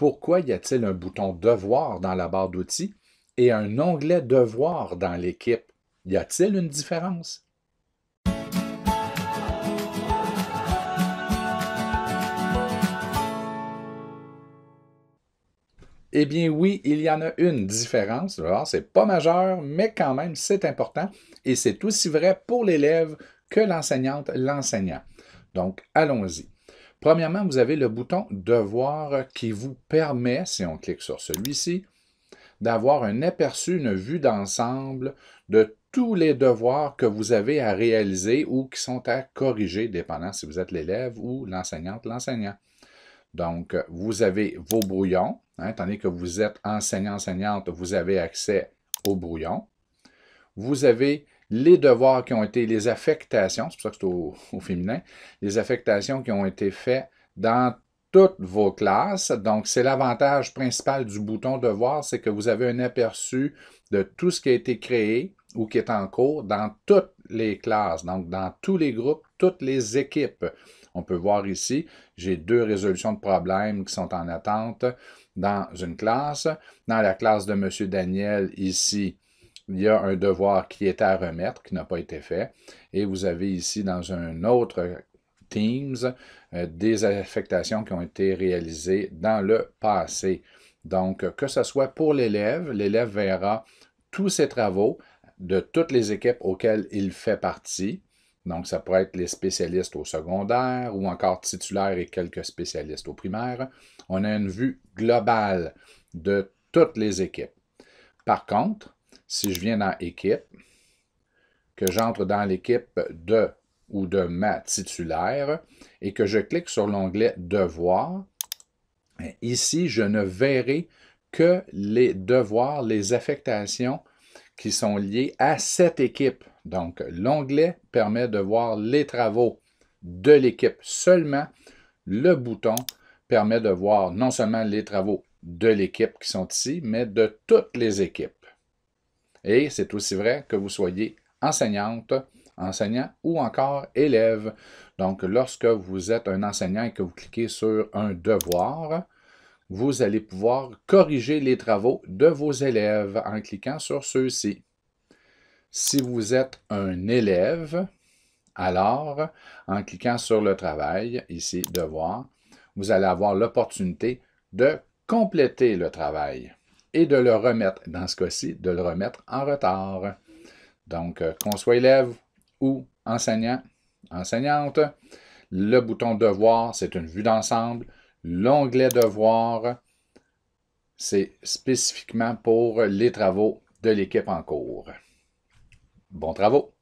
Pourquoi y a-t-il un bouton Devoir dans la barre d'outils et un onglet Devoir dans l'équipe? Y a-t-il une différence? Eh bien oui, il y en a une différence. Alors, c'est pas majeur, mais quand même, c'est important. Et c'est aussi vrai pour l'élève que l'enseignante, l'enseignant. Donc, allons-y. Premièrement, vous avez le bouton Devoir qui vous permet, si on clique sur celui-ci, d'avoir un aperçu, une vue d'ensemble de tous les devoirs que vous avez à réaliser ou qui sont à corriger, dépendant si vous êtes l'élève ou l'enseignante, l'enseignant. Donc, vous avez vos brouillons, étant donné que vous êtes enseignant-enseignante, vous avez accès aux brouillons. Vous avez les devoirs qui ont été, les affectations, c'est pour ça que c'est au féminin, les affectations qui ont été faites dans toutes vos classes. Donc, c'est l'avantage principal du bouton Devoir, c'est que vous avez un aperçu de tout ce qui a été créé ou qui est en cours dans toutes les classes, donc dans tous les groupes, toutes les équipes. On peut voir ici, j'ai 2 résolutions de problèmes qui sont en attente dans une classe. Dans la classe de M. Daniel, ici, il y a un devoir qui est à remettre, qui n'a pas été fait. Et vous avez ici, dans un autre Teams, des affectations qui ont été réalisées dans le passé. Donc, que ce soit pour l'élève verra tous ses travaux de toutes les équipes auxquelles il fait partie. Donc, ça pourrait être les spécialistes au secondaire ou encore titulaires et quelques spécialistes au primaire. On a une vue globale de toutes les équipes. Par contre, si je viens dans Équipe, que j'entre dans l'équipe de ou de ma titulaire et que je clique sur l'onglet Devoirs, ici, je ne verrai que les devoirs, les affectations qui sont liées à cette équipe. Donc, l'onglet permet de voir les travaux de l'équipe seulement. Le bouton permet de voir non seulement les travaux de l'équipe qui sont ici, mais de toutes les équipes. Et c'est aussi vrai que vous soyez enseignante, enseignant ou encore élève. Donc, lorsque vous êtes un enseignant et que vous cliquez sur un devoir, vous allez pouvoir corriger les travaux de vos élèves en cliquant sur ceux-ci. Si vous êtes un élève, alors, en cliquant sur le travail, ici, devoir, vous allez avoir l'opportunité de compléter le travail et de le remettre, dans ce cas-ci, de le remettre en retard. Donc, qu'on soit élève ou enseignant, enseignante, le bouton Devoir, c'est une vue d'ensemble. L'onglet Devoir, c'est spécifiquement pour les travaux de l'équipe en cours. Bons travaux!